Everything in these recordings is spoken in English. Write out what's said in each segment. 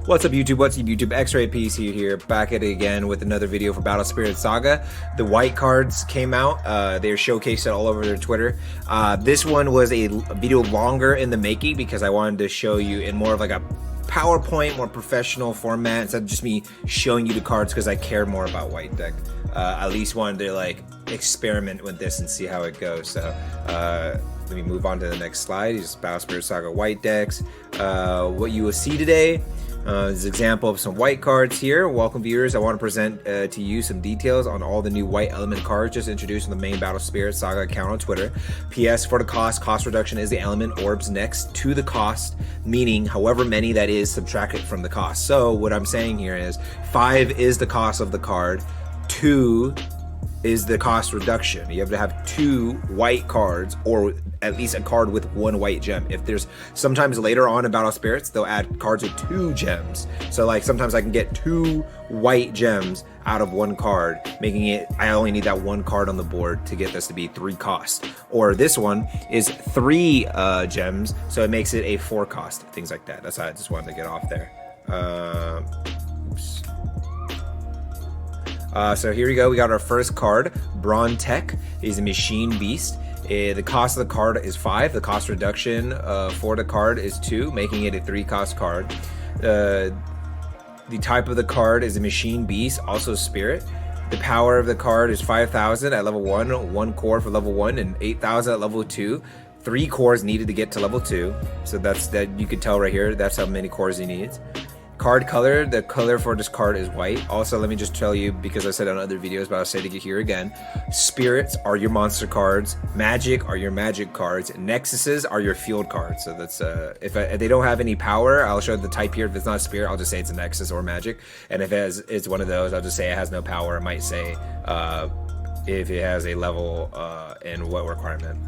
What's up YouTube, Xraypc here, back at it again with another video for Battle Spirits Saga. The white cards came out, they are showcased all over their Twitter. This one was a video longer in the making because I wanted to show you in more of like a PowerPoint, more professional format instead of just me showing you the cards because I care more about white deck. At least wanted to like experiment with this and see how it goes. So let me move on to the next slide. Is Battle Spirits Saga white decks. What you will see today is an example of some white cards here. Welcome viewers, I want to present to you some details on all the new white element cards just introduced in the main Battle Spirits Saga account on Twitter. PS, for the cost reduction is the element orbs next to the cost, meaning however many that is subtracted from the cost. So what I'm saying here is 5 is the cost of the card, 2 is the cost reduction. You have to have 2 white cards or at least a card with 1 white gem. If there's sometimes later on in Battle Spirits, they'll add cards with 2 gems. So like sometimes I can get 2 white gems out of 1 card, making it, I only need that 1 card on the board to get this to be 3 cost. Or this one is 3 gems, so it makes it a 4 cost, things like that. That's how I just wanted to get off there. Oops. So here we go, we got our first card, Brontech. He's a machine beast. The cost of the card is 5, the cost reduction for the card is 2, making it a 3 cost card. The type of the card is a machine beast, also spirit. The power of the card is 5,000 at level 1, 1 core for level 1, and 8,000 at level 2. 3 cores needed to get to level 2, so that's that. You can tell right here, that's how many cores he needs. Card color, the color for this card is white. Also, let me just tell you, because I said on other videos, but I'll say it here again, spirits are your monster cards, magic are your magic cards, nexuses are your field cards. So that's if they don't have any power, I'll show the type here. If it's not a spirit, I'll just say it's a nexus or magic, and if it's one of those, I'll just say it has no power. I might say if it has a level and what requirement.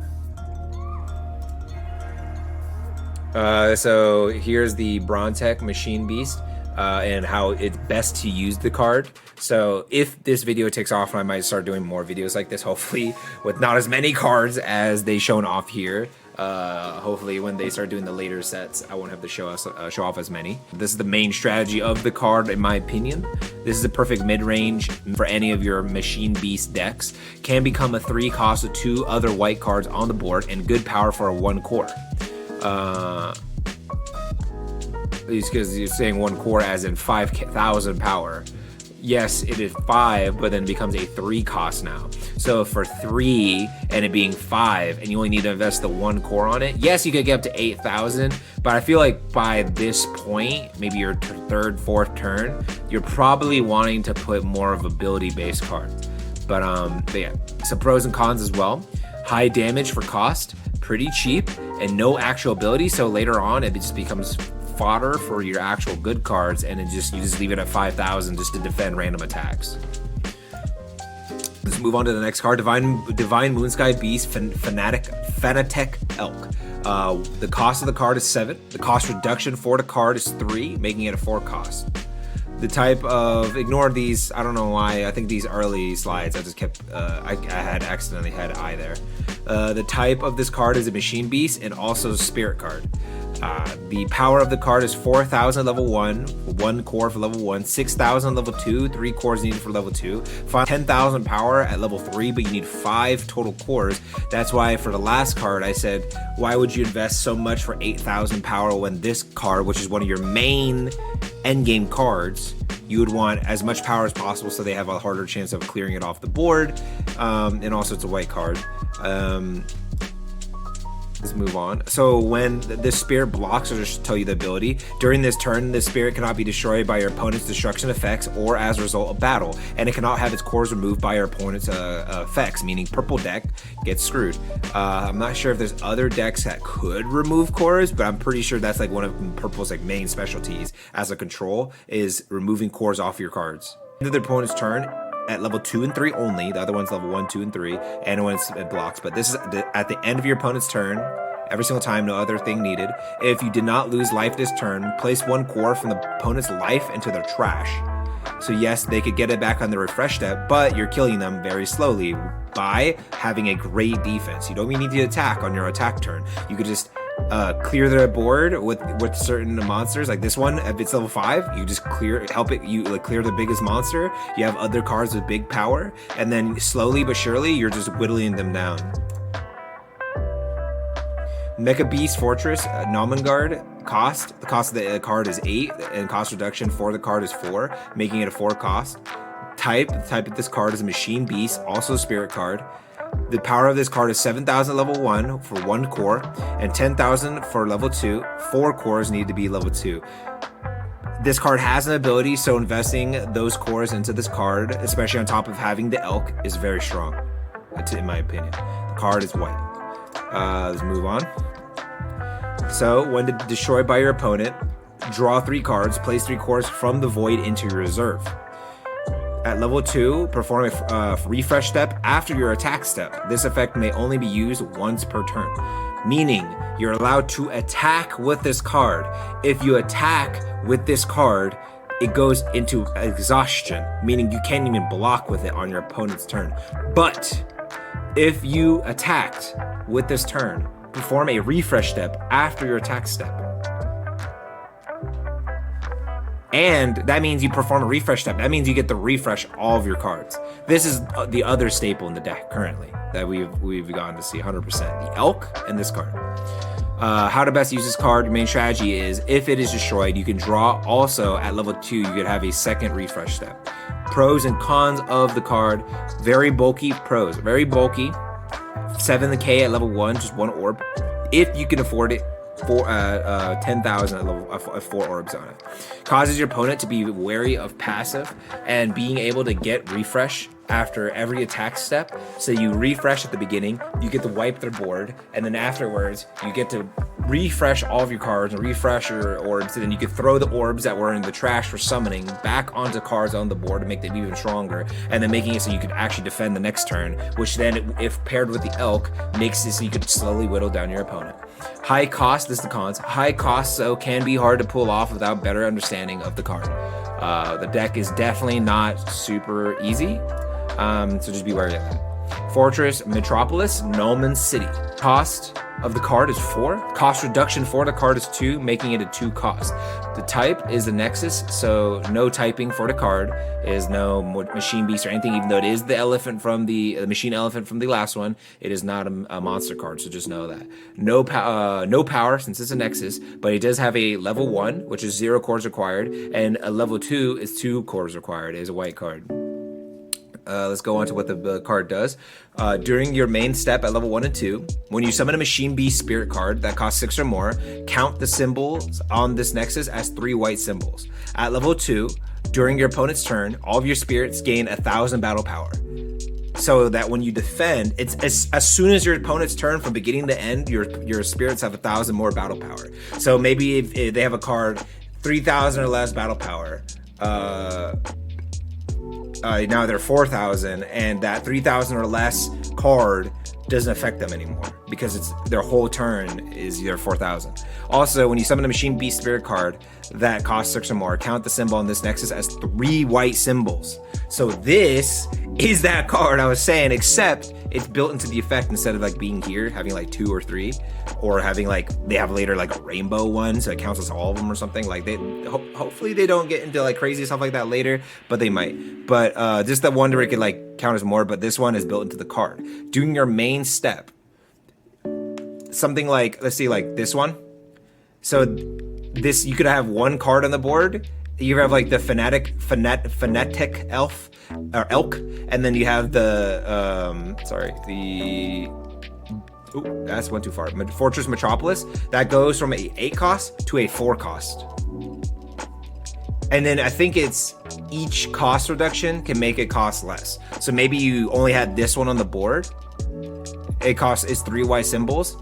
So here's the Brontech Machine Beast and how it's best to use the card. So if this video takes off, I might start doing more videos like this, hopefully with not as many cards as they shown off here. Hopefully when they start doing the later sets, I won't have to show off as many. This is the main strategy of the card, in my opinion. This is a perfect mid-range for any of your machine beast decks. Can become a 3 cost with 2 other white cards on the board and good power for a 1 core. Because you're saying 1 core as in 5,000 power. Yes, it is 5, but then becomes a 3 cost now. So for 3 and it being 5, and you only need to invest the 1 core on it, yes, you could get up to 8,000, but I feel like by this point, maybe your 3rd, 4th turn, you're probably wanting to put more of ability-based cards. But yeah, some pros and cons as well. High damage for cost, pretty cheap, and no actual ability, so later on it just becomes fodder for your actual good cards, and you just leave it at 5,000 just to defend random attacks. Let's move on to the next card, Divine Moonsky Beast, Fanatech Elk. The cost of the card is 7, the cost reduction for the card is 3, making it a 4 cost. The type of, ignore these, I don't know why, I think these early slides, I just kept, I had accidentally had I there. The type of this card is a machine beast and also a spirit card. The power of the card is 4,000 level 1, 1 core for level 1, 6,000 level 2, 3 cores needed for level 2, 10,000 power at level 3, but you need 5 total cores. That's why for the last card I said, why would you invest so much for 8,000 power when this card, which is one of your main endgame cards, you would want as much power as possible so they have a harder chance of clearing it off the board, and also it's a white card. Let's move on. So when the spirit blocks, or just tell you the ability, during this turn, the spirit cannot be destroyed by your opponent's destruction effects or as a result of battle, and it cannot have its cores removed by your opponent's effects, meaning purple deck gets screwed. I'm not sure if there's other decks that could remove cores, but I'm pretty sure that's like one of purple's like main specialties as a control, is removing cores off your cards. End of the opponent's turn, at level 2 and 3 only, the other one's level 1, 2, and 3, and when it blocks, but this is at the end of your opponent's turn, every single time, no other thing needed. If you did not lose life this turn, place 1 core from the opponent's life into their trash. So yes, they could get it back on the refresh step, but you're killing them very slowly by having a great defense. You don't even need to attack on your attack turn. You could just clear the board with certain monsters, like this one. If it's level 5, you just help it, you like clear the biggest monster. You have other cards with big power, and then slowly but surely you're just whittling them down. Mechabeast Fortress, Naumanngard. The cost of the card is 8, and cost reduction for the card is 4, making it a 4 cost. The type of this card is a Machine Beast, also a spirit card. The power of this card is 7,000 level 1 for 1 core, and 10,000 for level 2. 4 cores need to be level 2. This card has an ability, so investing those cores into this card, especially on top of having the Elk, is very strong, in my opinion. The card is white. Let's move on. So, when destroyed by your opponent, draw 3 cards, place 3 cores from the void into your reserve. At level 2, perform a refresh step after your attack step. This effect may only be used once per turn, meaning you're allowed to attack with this card. If you attack with this card, it goes into exhaustion, meaning you can't even block with it on your opponent's turn. But if you attacked with this turn, perform a refresh step after your attack step. And that means you perform a refresh step. That means you get to refresh all of your cards. This is the other staple in the deck currently that we've gotten to see 100%. The Elk and this card. How to best use this card. Your main strategy is if it is destroyed, you can draw. Also at level 2, you could have a second refresh step. Pros and cons of the card. Very bulky. Pros. Very bulky. 7k at level 1, just 1 orb. If you can afford it. 10,000 at level 4 orbs on it. Causes your opponent to be wary of passive and being able to get refresh after every attack step. So you refresh at the beginning, you get to wipe their board, and then afterwards you get to refresh all of your cards and refresh your orbs, and then you can throw the orbs that were in the trash for summoning back onto cards on the board to make them even stronger, and then making it so you could actually defend the next turn, which then, if paired with the Elk, makes it so you could slowly whittle down your opponent. High cost, this is the cons. High cost, so can be hard to pull off without better understanding of the card. The deck is definitely not super easy, so just be wary of that. Fortress Metropolis, Naumann City. Cost of the card is 4. Cost reduction for the card is 2, making it a 2 cost. The type is the Nexus, so no typing for the card. Is no Machine Beast or anything, even though it is the elephant from the Machine Elephant from the last one. It is not a monster card, so just know that. No power since it's a Nexus, but it does have a level 1, which is 0 cores required, and a level 2 is 2 cores required. It is a white card. Let's go on to what the card does. During your main step at level 1 and 2, when you summon a Machine Beast spirit card that costs 6 or more, count the symbols on this Nexus as 3 white symbols. At level 2, during your opponent's turn, all of your spirits gain 1,000 battle power. So that when you defend, it's as soon as your opponent's turn from beginning to end, your spirits have 1,000 more battle power. So maybe if they have a card 3,000 or less battle power, now they're 4,000, and that 3,000 or less card doesn't affect them anymore because it's their whole turn is their 4,000. Also, when you summon a Machine Beast spirit card that costs 6 or more, count the symbol on this Nexus as 3 white symbols. So this is that card I was saying, except it's built into the effect instead of like being here, having like 2 or 3, or having like they have later like a rainbow one, so it counts as all of them or something. Like they hopefully they don't get into like crazy stuff like that later, but they might. But just that one where it could like count as more, but this one is built into the card. Doing your main step, something like, let's see, like this one. So this, you could have 1 card on the board. You have like the Fanatech Elk, and then you have the that's one too far. Fortress Metropolis, that goes from a 8 cost to a 4 cost. And then I think it's each cost reduction can make it cost less. So maybe you only had this one on the board. It is 3 white symbols.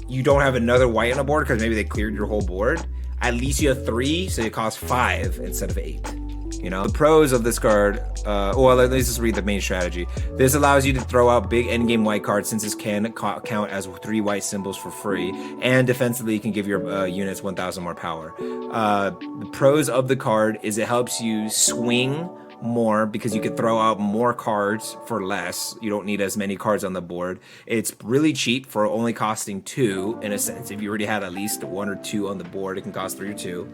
You don't have another white on the board because maybe they cleared your whole board. At least you have 3, so it costs 5 instead of 8. You know, the pros of this card, let's just read the main strategy. This allows you to throw out big endgame white cards since this can count as 3 white symbols for free, and defensively you can give your units 1,000 more power. The pros of the card is it helps you swing more because you could throw out more cards for less. You don't need as many cards on the board. It's really cheap for only costing 2 in a sense. If you already had at least 1 or 2 on the board, it can cost 3 or 2.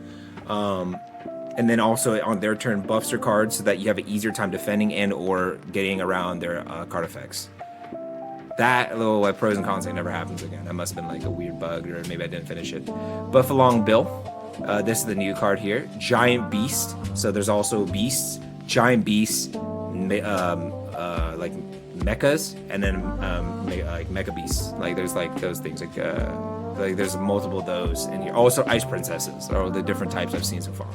And then also on their turn buffs your cards so that you have an easier time defending and or getting around their card effects. That little pros and cons thing never happens again. That must have been like a weird bug, or maybe I didn't finish it. Buffalong Bill. This is the new card here. Giant Beast. So there's also beasts, giant beasts, like mechas, and then like Mechabeast. Like there's like those things like there's multiple of those in here. Also ice princesses are the different types I've seen so far.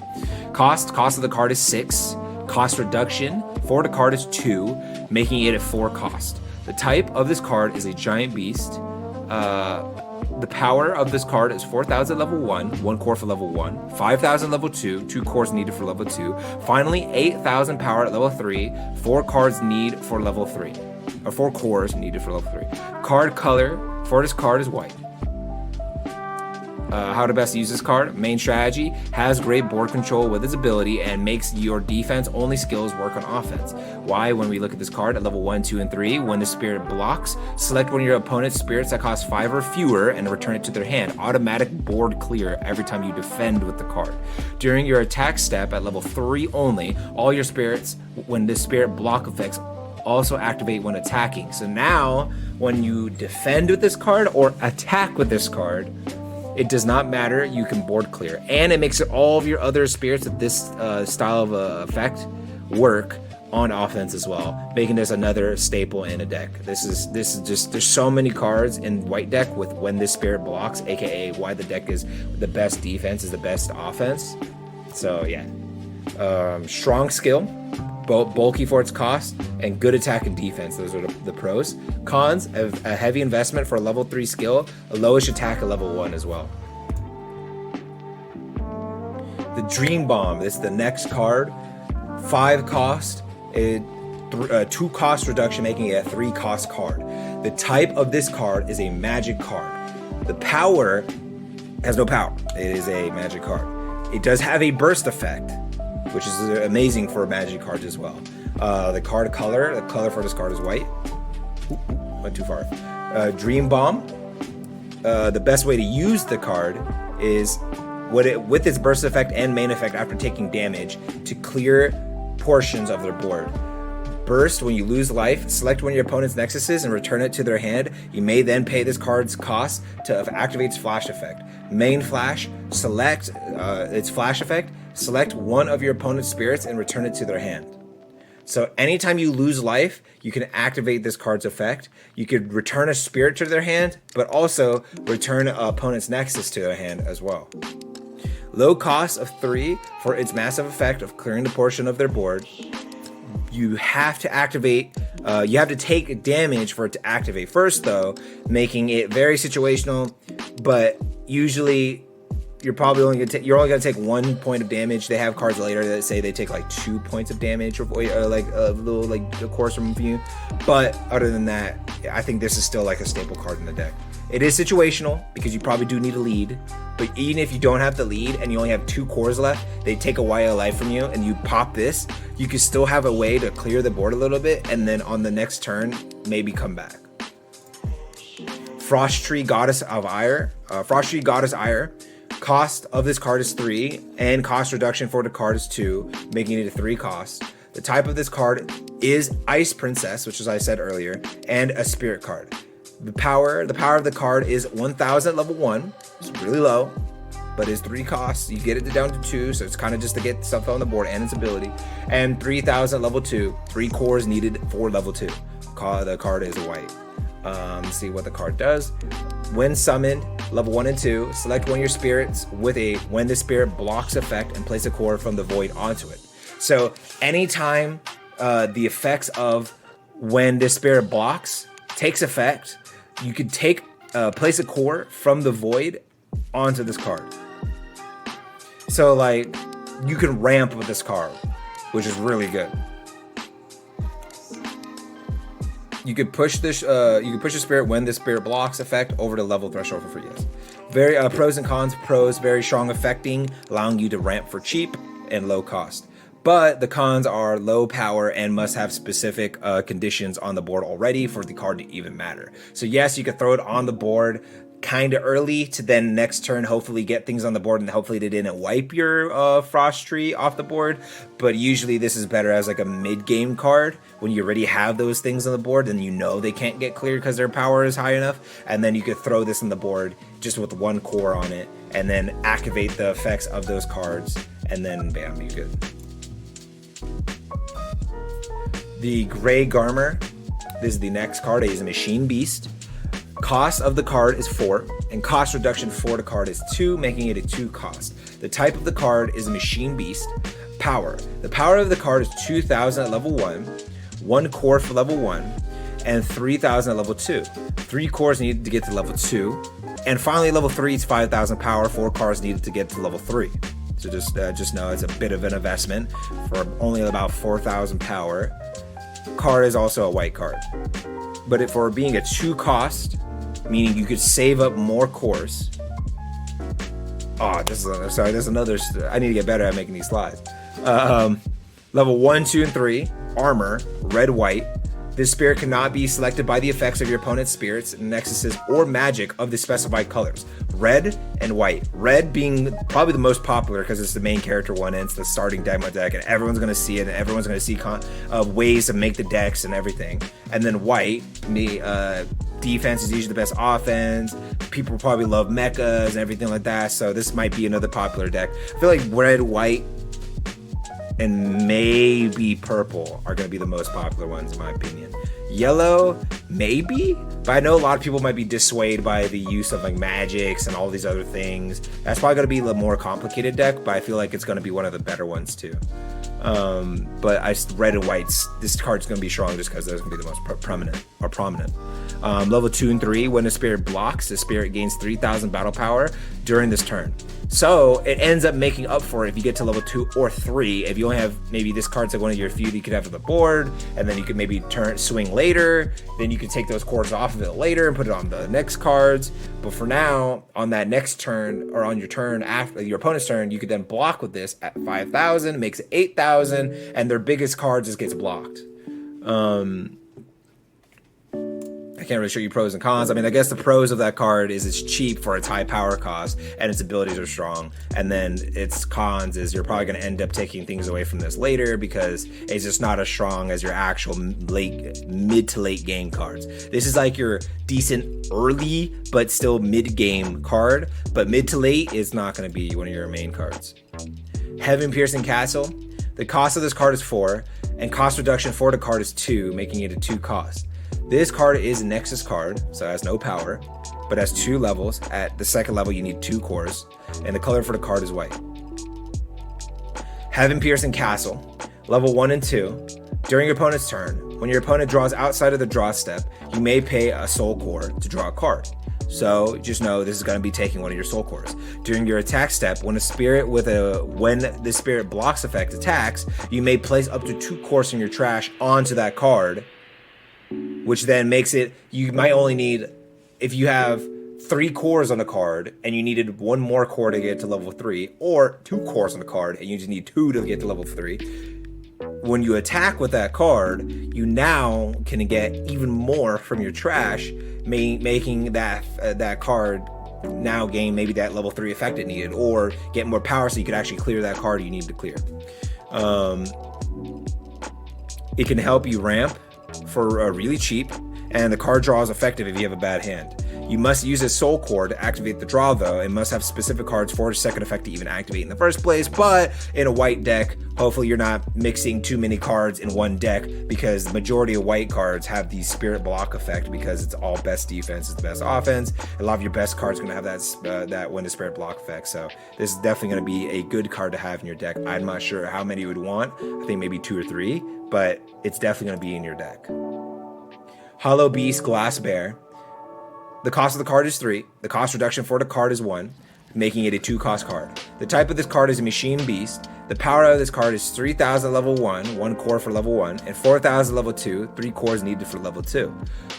Cost of the card is 6. Cost reduction for the card is 2, making it a 4 cost. The type of this card is a giant beast. The power of this card is 4,000 level 1, 1 core for level 1, 5,000 level 2, 2 cores needed for level 2. Finally, 8,000 power at level 3, 4 cards need for level 3, or 4 cores needed for level 3. Card color for this card is white. How to best use this card. Main strategy, has great board control with its ability and makes your defense only skills work on offense. Why? When we look at this card at level 1, 2, and 3, when the spirit blocks, select one of your opponent's spirits that cost 5 or fewer and return it to their hand. Automatic board clear every time you defend with the card. During your attack step at level 3 only, all your spirits, when the spirit block effects, also activate when attacking. So now, when you defend with this card or attack with this card, it does not matter, you can board clear. And it makes all of your other spirits of this style of effect work on offense as well, making this another staple in a deck. This is just, there's so many cards in white deck with when this spirit blocks, aka why the deck is the best defense is the best offense. So yeah. Strong skill, bulky for its cost, and good attack and defense. Those are the pros. Cons, a heavy investment for a level 3 skill, a lowish attack at level 1 as well. The Dream Bomb, this is the next card. 5 cost, 2 cost reduction, making it a 3 cost card. The type of this card is a magic card. The power has no power. It is a magic card. It does have a burst effect, which is amazing for magic cards as well. The card color, the color for this card is white. Went too far. Dream Bomb. The best way to use the card is with its burst effect and main effect after taking damage to clear portions of their board. Burst, when you lose life, select one of your opponent's nexuses and return it to their hand. You may then pay this card's cost to activate its flash effect. Main flash, select its flash effect, select one of your opponent's spirits and return it to their hand. So anytime you lose life, you can activate this card's effect. You could return a spirit to their hand, but also return an opponent's nexus to their hand as well. Low cost of 3 for its massive effect of clearing the portion of their board. You have to activate, you have to take damage for it to activate first though, making it very situational, but usually you're probably only gonna take 1 point of damage. They have cards later that say they take like 2 points of damage or like a little like the course from you. But other than that, I think this is still like a staple card in the deck. It is situational because you probably do need a lead, but even if you don't have the lead and you only have 2 cores left, they take a while of life from you and you pop this, you can still have a way to clear the board a little bit and then on the next turn, maybe come back. Frosttree Goddess of Eir. Frosttree Goddess Eir. Cost of this card is 3 and cost reduction for the card is 2, making it a 3 cost. The type of this card is Ice Princess, which as I said earlier, and a spirit card. The power of the card is 1,000 level 1. It's really low, but it's 3 costs. You get it down to 2, so it's kind of just to get stuff on the board and its ability. And 3,000 level 2, 3 cores needed for level 2. The card is white. Let's see what the card does. When summoned, level 1 and 2, select one of your spirits with a when the spirit blocks effect and place a core from the void onto it. So anytime the effects of when this spirit blocks takes effect, you could take place a core from the void onto this card. So like you can ramp with this card, which is really good. You could push this. You could push a spirit when the spirit blocks effect over the level threshold for free. Yes. Very pros and cons. Pros, very strong affecting, allowing you to ramp for cheap and low cost. but the cons are low power and must have specific conditions on the board already for the card to even matter. So yes, you could throw it on the board kind of early to then next turn hopefully get things on the board, and hopefully they didn't wipe your Frosttree off the board. But usually this is better as like a mid-game card when you already have those things on the board and you know they can't get cleared because their power is high enough, and then you could throw this on the board just with 1 core on it and then activate the effects of those cards, and then bam, you're good. The Greygarmr, this is the next card. It is a machine beast. Cost of the card is 4, and cost reduction for the card is 2, making it a 2 cost. The type of the card is a machine beast. Power. The power of the card is 2,000 at level 1, 1 core for level 1, and 3,000 at level 2. 3 cores needed to get to level 2, and finally level 3 is 5,000 power, 4 cores needed to get to level 3. So just know it's a bit of an investment for only about 4,000 power. Card is also a white card, but for being a 2 cost, meaning you could save up more cores. Oh, there's another. I need to get better at making these slides. Level 1, 2, and 3, armor, red, white. This spirit cannot be selected by the effects of your opponent's spirits, nexuses, or magic of the specified colors. Red and white. Red being probably the most popular because it's the main character one and it's the starting deck and everyone's going to see it and everyone's going to see ways to make the decks and everything. And then white, defense is usually the best offense. People probably love mechas and everything like that, so this might be another popular deck. I feel like red, white, and maybe purple are going to be the most popular ones in my opinion. Yellow, maybe, but I know a lot of people might be dissuaded by the use of like magics and all these other things. That's probably going to be a little more complicated deck, but I feel like it's going to be one of the better ones too. But red and whites, this card's going to be strong just because those going to be the most prominent. Level 2 and 3, when a spirit blocks, the spirit gains 3,000 battle power during this turn. So it ends up making up for it if you get to level 2 or 3. If you only have, maybe this card's like one of your few that you could have on the board, and then you could maybe swing later, then you could take those cores off of it later and put it on the next cards. But for now, on that next turn, or on your turn after your opponent's turn, you could then block with this at 5,000, makes it 8,000, and their biggest card just gets blocked. I can't really show you pros and cons. I mean, I guess the pros of that card is it's cheap for its high power cost and its abilities are strong. And then its cons is you're probably going to end up taking things away from this later because it's just not as strong as your actual mid to late game cards. This is like your decent early but still mid game card, but mid to late is not going to be one of your main cards. Heaven Piercing Castle. The cost of this card is 4, and cost reduction for the card is 2, making it a 2 cost. This card is a Nexus card, so it has no power, but has 2 levels. At the second level, you need 2 cores, and the color for the card is white. Heaven Piercing Castle, level 1 and 2. During your opponent's turn, when your opponent draws outside of the draw step, you may pay a soul core to draw a card. So just know this is going to be taking one of your soul cores. During your attack step, when the spirit blocks effect attacks, you may place up to 2 cores from your trash onto that card, which then makes it, you might only need, if you have 3 cores on a card and you needed 1 more core to get to level 3, or 2 cores on the card and you just need 2 to get to level 3. When you attack with that card, you now can get even more from your trash, making that card now gain maybe that level 3 effect it needed, or get more power so you could actually clear that card you need to clear. It can help you ramp for really cheap, and the card draw is effective if you have a bad hand. You must use a soul core to activate the draw though, and must have specific cards for the second effect to even activate in the first place. But in a white deck, hopefully you're not mixing too many cards in one deck, because the majority of white cards have the spirit block effect because it's all best defense, it's the best offense. A lot of your best cards are going to have that when the spirit block effect. So this is definitely going to be a good card to have in your deck. I'm not sure how many you would want. I think maybe 2 or 3, but it's definitely going to be in your deck. Hollowbeast Glassbear. The cost of the card is 3. The cost reduction for the card is 1, making it a 2 cost card. The type of this card is a machine beast. The power of this card is 3,000 level 1, 1 core for level 1, and 4,000 level 2, 3 cores needed for level 2.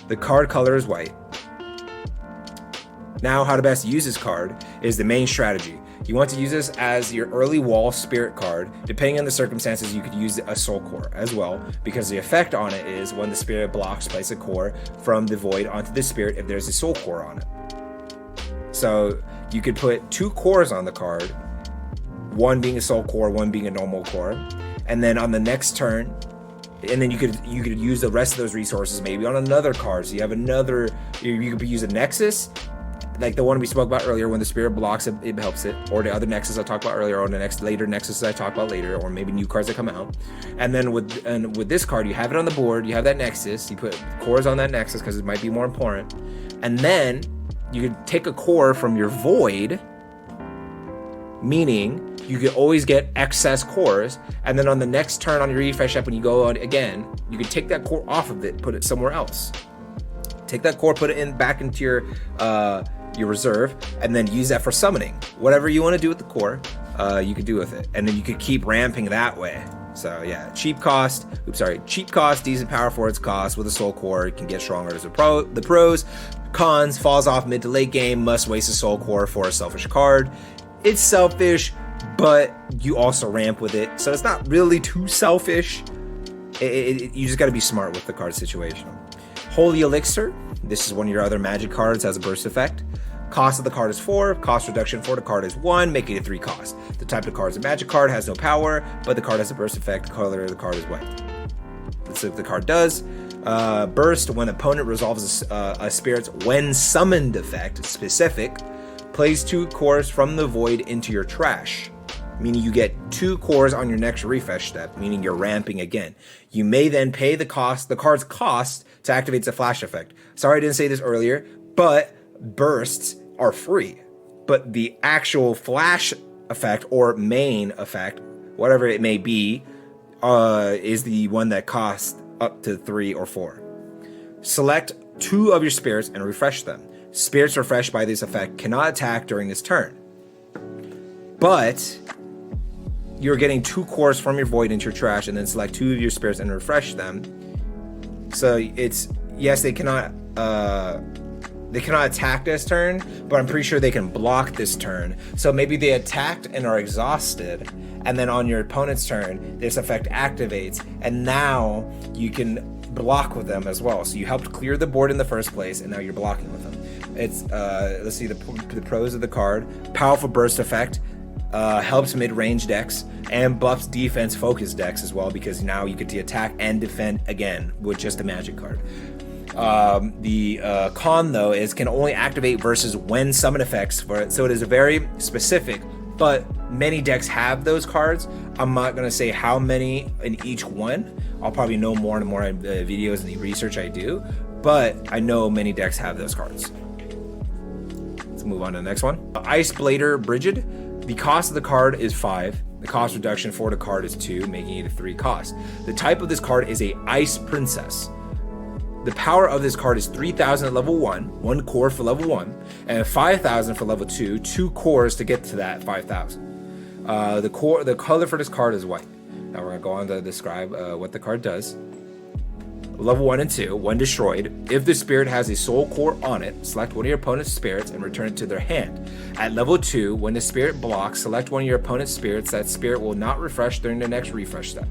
The card color is white. Now, how to best use this card is the main strategy. You want to use this as your early wall spirit card. Depending on the circumstances, you could use a soul core as well, because the effect on it is when the spirit blocks, place a core from the void onto the spirit if there's a soul core on it. So you could put 2 cores on the card, one being a soul core, one being a normal core, and then on the next turn, and then you could use the rest of those resources maybe on another card. So you have another, you could use a Nexus, like the one we spoke about earlier. When the spirit blocks it, it helps it, or the other Nexus I talked about earlier, or the later Nexus I talked about later, or maybe new cards that come out. And then with this card, you have it on the board, you have that Nexus, you put cores on that Nexus because it might be more important, and then you could take a core from your void, meaning you could always get excess cores, and then on the next turn on your refresh step, when you go on again, you could take that core off of it, put it somewhere else. Take that core, put it back into your reserve, and then use that for summoning. Whatever you want to do with the core, you could do with it, and then you could keep ramping that way. So yeah, cheap cost, decent power for its cost. With a soul core, it can get stronger as the pros. Cons, falls off mid to late game, must waste a soul core for a selfish card. It's selfish, but you also ramp with it, so it's not really too selfish. You just got to be smart with the card situation. Holy Elixir, this is one of your other magic cards, has a burst effect. Cost of the card is 4, cost reduction for the card is 1, making it 3 cost. The type of card is a magic card, has no power, but the card has a burst effect. The color of the card is white. Let's see what the card does. Burst, when opponent resolves a spirit's when summoned effect, specific, place 2 cores from the void into your trash, meaning you get 2 cores on your next refresh step, meaning you're ramping again. You may then pay the card's cost to activate the flash effect. Sorry I didn't say this earlier, but bursts are free, but the actual flash effect or main effect, whatever it may be, is the one that costs up to 3 or 4. Select 2 of your spirits and refresh them. Spirits refreshed by this effect cannot attack during this turn, but you're getting 2 cores from your void into your trash, and then select 2 of your spirits and refresh them. So it's, yes, they cannot attack this turn, but I'm pretty sure they can block this turn. So maybe they attacked and are exhausted, and then on your opponent's turn, this effect activates, and now you can block with them as well. So you helped clear the board in the first place, and now you're blocking with them. It's let's see the pros of the card. Powerful burst effect, helps mid-range decks and buffs defense focus decks as well, because now you get to attack and defend again with just a magic card. The con though is can only activate versus when summon effects for it, so it is a very specific, but many decks have those cards. I'm not going to say how many in each one. I'll probably know more and more in the videos and the research I do, but I know many decks have those cards. Let's move on to the next one. Iceblader Brigid. The cost of the card is 5. The cost reduction for the card is 2, making it a 3 cost. The type of this card is a Ice Princess. The power of this card is 3,000 at level 1, 1 core for level 1, and 5,000 for level 2, 2 cores to get to that 5,000. The color for this card is white. Now we're going to go on to describe what the card does. Level 1 and 2, when destroyed, if the spirit has a soul core on it, select one of your opponent's spirits and return it to their hand. At level 2, when the spirit blocks, select one of your opponent's spirits. That spirit will not refresh during the next refresh step.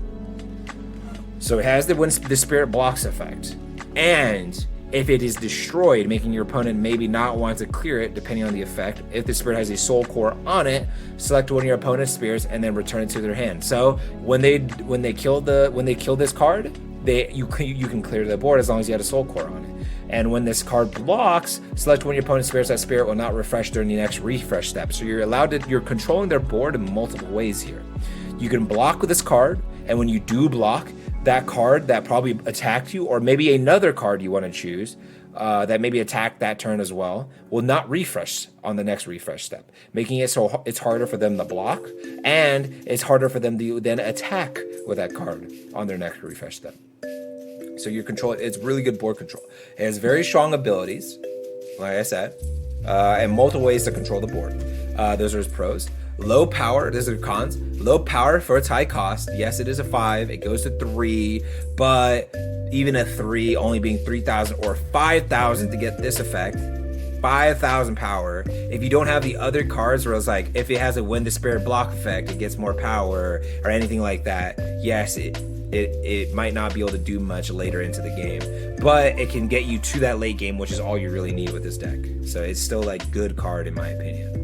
So it has the when the spirit blocks effect. And if it is destroyed, making your opponent maybe not want to clear it, depending on the effect, if the spirit has a soul core on it, select one of your opponent's spirits and then return it to their hand. So when they kill this card, you can clear the board as long as you had a soul core on it. And when this card blocks, select one of your opponent's spirits. That spirit will not refresh during the next refresh step. So you're controlling their board in multiple ways here. You can block with this card, and when you do block, that card that probably attacked you, or maybe another card you want to choose that maybe attacked that turn as well, will not refresh on the next refresh step, making it so it's harder for them to block, and it's harder for them to then attack with that card on their next refresh step. So your control, it's really good board control. It has very strong abilities, like I said, and multiple ways to control the board. Those are its pros. Low power, these are cons. Low power for its high cost. Yes, it is a 5. It goes to 3, but even a 3, only being 3,000 or 5,000 to get this effect, 5,000 power. If you don't have the other cards where it's like, if it has a When the Spirit block effect, it gets more power or anything like that, yes, it might not be able to do much later into the game, but it can get you to that late game, which is all you really need with this deck. So it's still like good card in my opinion.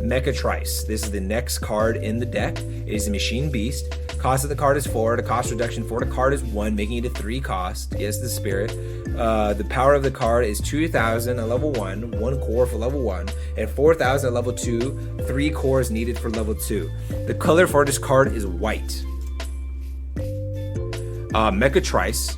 Mechatrice. This is the next card in the deck. It is a Machine Beast. Cost of the card is 4. The cost reduction for the card is 1, making it a 3 cost. Yes, the spirit. The power of the card is 2,000 at level 1, 1 core for level 1, and 4,000 at level 2, 3 cores needed for level 2. The color for this card is white. Mechatrice,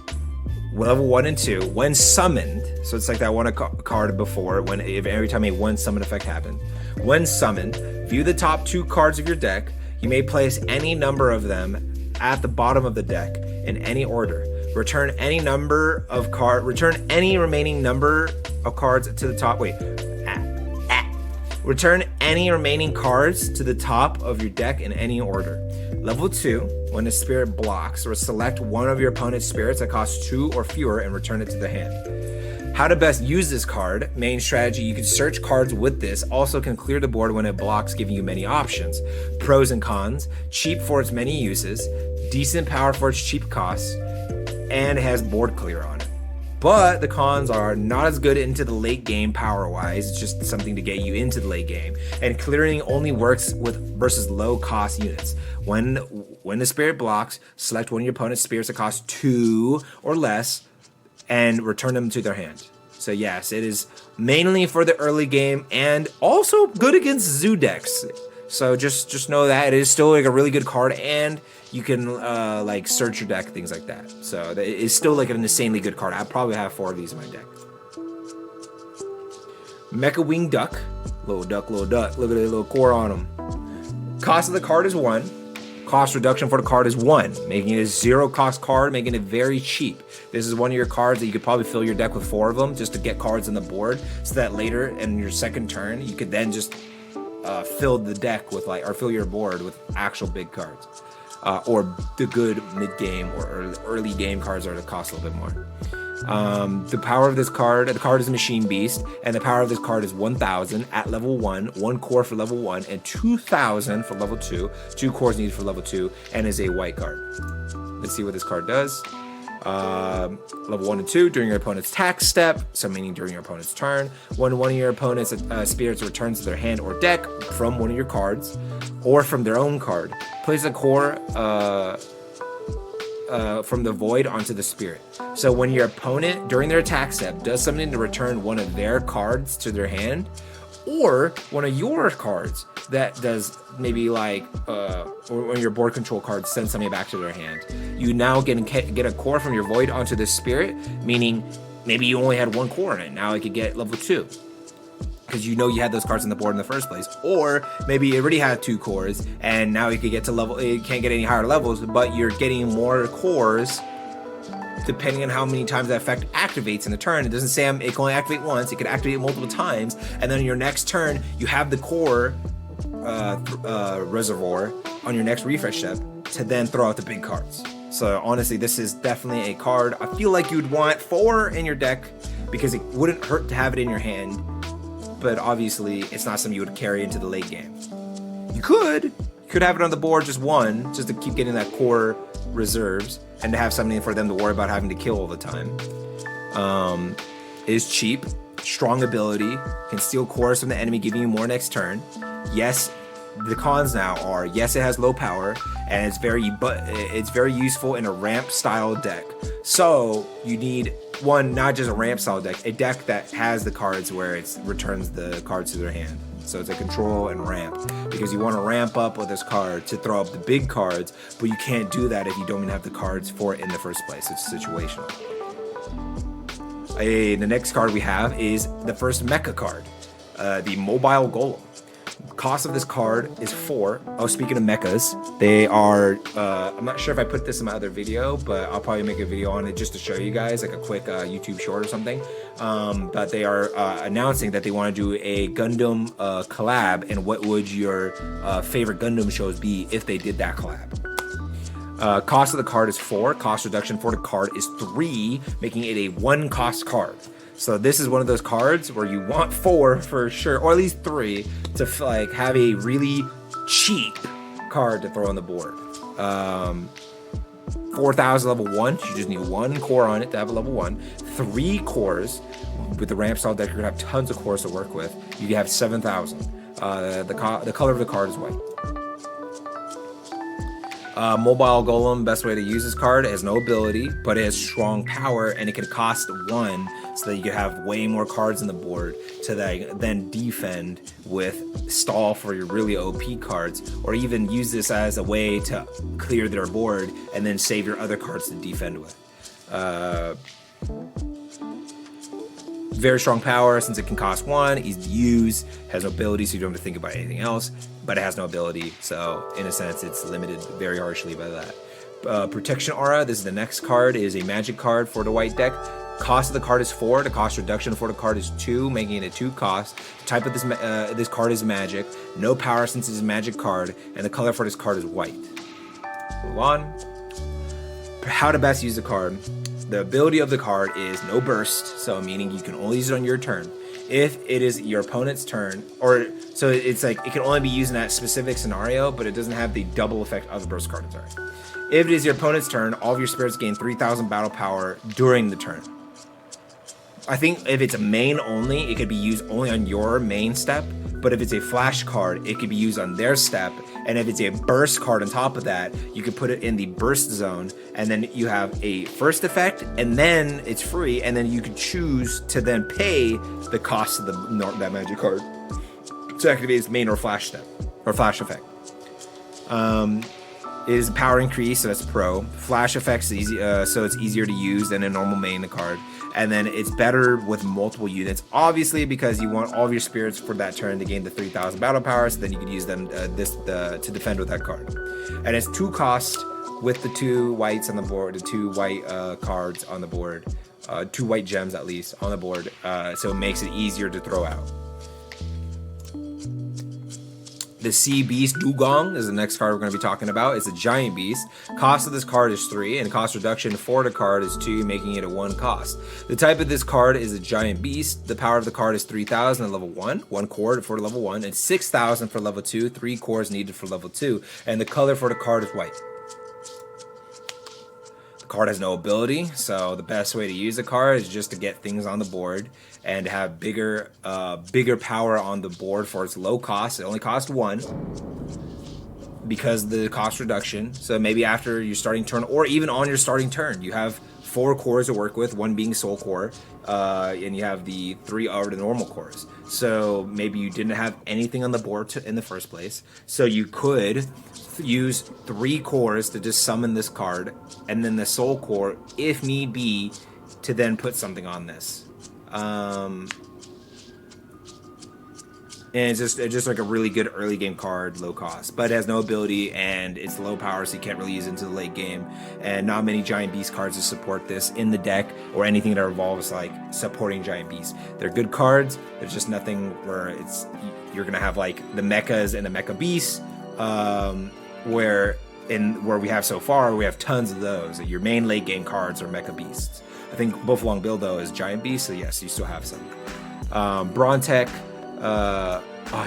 level 1 and 2, when summoned, so it's like that one card before, when every time a one summon effect happens. When summoned, view the top 2 cards of your deck. You may place any number of them at the bottom of the deck in any order. Return any remaining number of cards to the top. Return any remaining cards to the top of your deck in any order. Level 2, when the spirit blocks, or select one of your opponent's spirits that costs 2 or fewer and return it to the hand. How to best use this card. Main strategy, you can search cards with this. Also can clear the board when it blocks, giving you many options. Pros and cons: cheap for its many uses, decent power for its cheap costs, and it has board clear on it. But the cons are not as good into the late game power-wise. It's just something to get you into the late game. And clearing only works versus low-cost units. When the spirit blocks, select one of your opponent's spirits that cost 2 or less and return them to their hand. So yes, it is mainly for the early game and also good against zoo decks. So just know that it is still like a really good card, and you can like search your deck, things like that. So it's still like an insanely good card. I probably have 4 of these in my deck. Mechawing Duck, little duck. Look at the little core on him. Cost of the card is 1. Cost reduction for the card is 1, making it a 0 cost card, making it very cheap. This is one of your cards that you could probably fill your deck with 4 of them just to get cards on the board, so that later in your second turn you could then just fill the deck with or fill your board with actual big cards, or the good mid game or early game cards that cost a little bit more. The power of this card, the card is a Machine Beast, and the power of this card is 1,000 at level 1, 1 core for level 1, and 2,000 for level 2, 2 cores needed for level 2, and is a white card. Let's see what this card does. Level 1 and 2, during your opponent's attack step, so meaning during your opponent's turn, when one of your opponent's spirits returns to their hand or deck from one of your cards, or from their own card, place a core from the void onto the spirit. So when your opponent, during their attack step, does something to return one of their cards to their hand, or one of your cards that does maybe like, or one of your board control cards sends something back to their hand, you now get a core from your void onto this spirit, meaning maybe you only had 1 core in it. Now it could get level 2. Because you know you had those cards on the board in the first place. Or maybe it already had 2 cores, and now you could get to level, it can't get any higher levels, but you're getting more cores depending on how many times that effect activates in the turn. It doesn't say it can only activate once, it can activate multiple times, and then on your next turn, you have the core reservoir on your next refresh step to then throw out the big cards. So honestly, this is definitely a card I feel like you'd want 4 in your deck, because it wouldn't hurt to have it in your hand. But obviously, it's not something you would carry into the late game. You could have it on the board just 1, just to keep getting that core reserves, and to have something for them to worry about having to kill all the time. It is cheap, strong ability, can steal cores from the enemy, giving you more next turn. Yes, the cons now are, yes, it has low power, and it's very useful in a ramp style deck. So you need one, not just a ramp style deck, a deck that has the cards where it returns the cards to their hand. So it's a control and ramp, because you want to ramp up with this card to throw up the big cards, but you can't do that if you don't even have the cards for it in the first place. It's situational. The next card we have is the first mecha card, the Mobile Golem. Cost of this card is 4. Oh, speaking of mechas, they are, I'm not sure if I put this in my other video, but I'll probably make a video on it just to show you guys, like a quick YouTube short or something. But they are announcing that they want to do a Gundam collab, and what would your favorite Gundam shows be if they did that collab. Cost of the card is 4. Cost reduction for the card is 3, making it a 1 cost card. So this is one of those cards where you want 4 for sure, or at least 3 to like have a really cheap card to throw on the board. 4,000 level 1, you just need 1 core on it to have a level 1. 3 cores, with the ramp style deck, you're gonna have tons of cores to work with. You can have 7,000. The color of the card is white. Mobile Golem, best way to use this card. It has no ability, but it has strong power, and it can cost 1, so that you can have way more cards on the board to then defend with stall for your really OP cards, or even use this as a way to clear their board and then save your other cards to defend with. Very strong power since it can cost 1, easy to use, has no ability, so you don't have to think about anything else, but it has no ability, so in a sense it's limited very harshly by that. Protection Aura, this is the next card, is a magic card for the white deck. Cost of the card is 4, the cost reduction for the card is 2, making it a 2 cost. The type of this card is magic, no power since it's a magic card, and the color for this card is white. Move on. How to best use the card. The ability of the card is no burst, so meaning you can only use it on your turn. If it is your opponent's turn, or so it's like it can only be used in that specific scenario, but it doesn't have the double effect of the burst card. Sorry. If it is your opponent's turn, all of your spirits gain 3,000 battle power during the turn. I think if it's a main only, it could be used only on your main step, but if it's a flash card, it could be used on their step, and if it's a burst card on top of that, you could put it in the burst zone, and then you have a first effect, and then it's free, and then you could choose to then pay the cost of that magic card to activate its main or flash step, or flash effect. It is a power increase, so that's pro. Flash effects is easy, so it's easier to use than a normal main card. And then it's better with multiple units, obviously, because you want all of your spirits for that turn to gain the 3,000 battle power, so then you can use them to defend with that card. And it's 2 cost with the 2 whites on the board, the 2 white cards on the board, 2 white gems at least on the board, so it makes it easier to throw out. The Seabeast Dugong is the next card we're going to be talking about. It's a giant beast. Cost of this card is 3, and cost reduction for the card is 2, making it a 1 cost. The type of this card is a giant beast. The power of the card is 3,000 at level 1, 1 core for level 1, and 6,000 for level 2, 3 cores needed for level 2, and the color for the card is white. The card has no ability, so the best way to use the card is just to get things on the board and have bigger power on the board for its low cost. It only costs 1 because of the cost reduction. So maybe after your starting turn, or even on your starting turn, you have 4 cores to work with, 1 being soul core, and you have the 3 are the normal cores. So maybe you didn't have anything on the board in the first place, so you could use 3 cores to just summon this card, and then the soul core, if need be, to then put something on this. And it's just like a really good early game card, low cost, but it has no ability and it's low power, so you can't really use it into the late game. And not many giant beast cards to support this in the deck, or anything that revolves like supporting giant beasts. They're good cards. There's just nothing where you're gonna have like the mechas and the Mechabeast, where we have so far, we have tons of those. Your main late game cards are Mechabeasts. I think Buffalong Bill though is giant beast, so yes, you still have some. Brontech,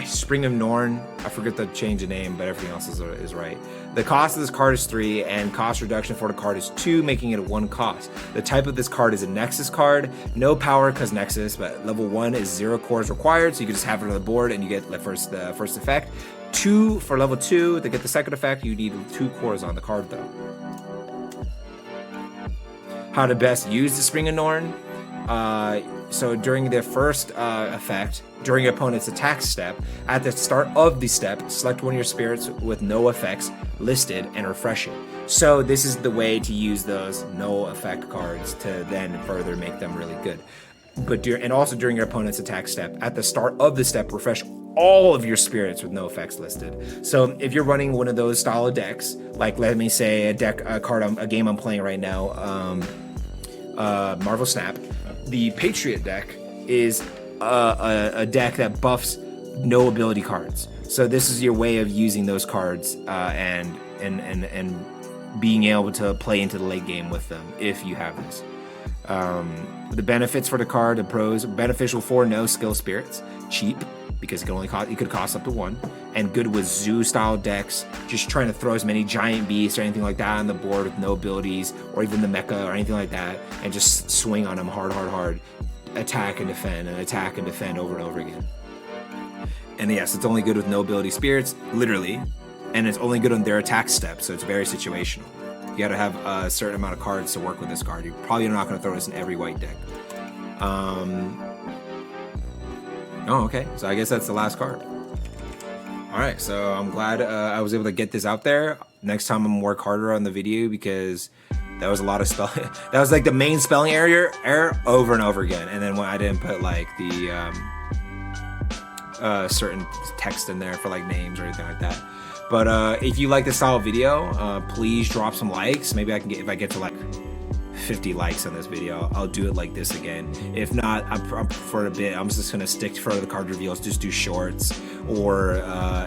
Spring of Norn. I forget the change of name, but everything else is right. The cost of this card is 3, and cost reduction for the card is 2, making it a 1 cost. The type of this card is a Nexus card. No power because Nexus, but level 1 is 0 cores required, so you can just have it on the board and you get the first effect. 2 for level 2. To get the second effect, you need 2 cores on the card though. How to best use the Spring of Norn. So during the first effect, during your opponent's attack step, at the start of the step, select one of your spirits with no effects listed and refresh it. So this is the way to use those no effect cards to then further make them really good. But also during your opponent's attack step, at the start of the step, refresh all of your spirits with no effects listed. So if you're running one of those style of decks, like let me say a game I'm playing right now, Marvel Snap, the Patriot deck is a deck that buffs no ability cards. So this is your way of using those cards and being able to play into the late game with them if you have this. The benefits for the card, the pros: beneficial for no skill spirits, cheap because it could cost up to 1, and good with zoo style decks, just trying to throw as many giant beasts or anything like that on the board with no abilities, or even the mecha or anything like that, and just swing on them hard, attack and defend over and over again. And yes, it's only good with no ability spirits, literally, and it's only good on their attack steps, so it's very situational. You gotta have a certain amount of cards to work with this card. You're probably not gonna throw this in every white deck. Oh, okay, so I guess that's the last card. Alright, so I'm glad I was able to get this out there. Next time I'm work harder on the video, because that was a lot of spelling. That was like the main spelling error over and over again. And then when I didn't put like the certain text in there for like names or anything like that. But if you like this style of video, please drop some likes. Maybe I can get, if I get to like 50 likes on this video, I'll do it like this again. If not, for a bit, I'm just gonna stick for the card reveals, just do shorts, or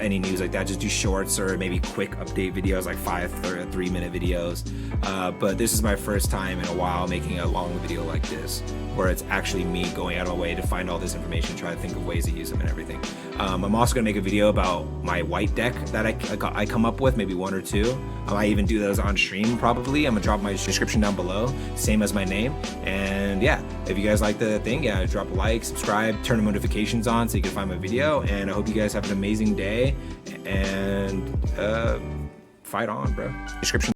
any news like that, just do shorts, or maybe quick update videos, like 5 or 3-minute videos. But this is my first time in a while making a long video like this, where it's actually me going out of my way to find all this information, try to think of ways to use them and everything. I'm also gonna make a video about my white deck that I come up with, maybe 1 or 2. I might even do those on stream probably. I'm gonna drop my description down below, same as my name. And yeah, if you guys like the thing, yeah, drop a like, subscribe, turn the notifications on so you can find my video. And I hope you guys have an amazing day, and fight on, bro. Description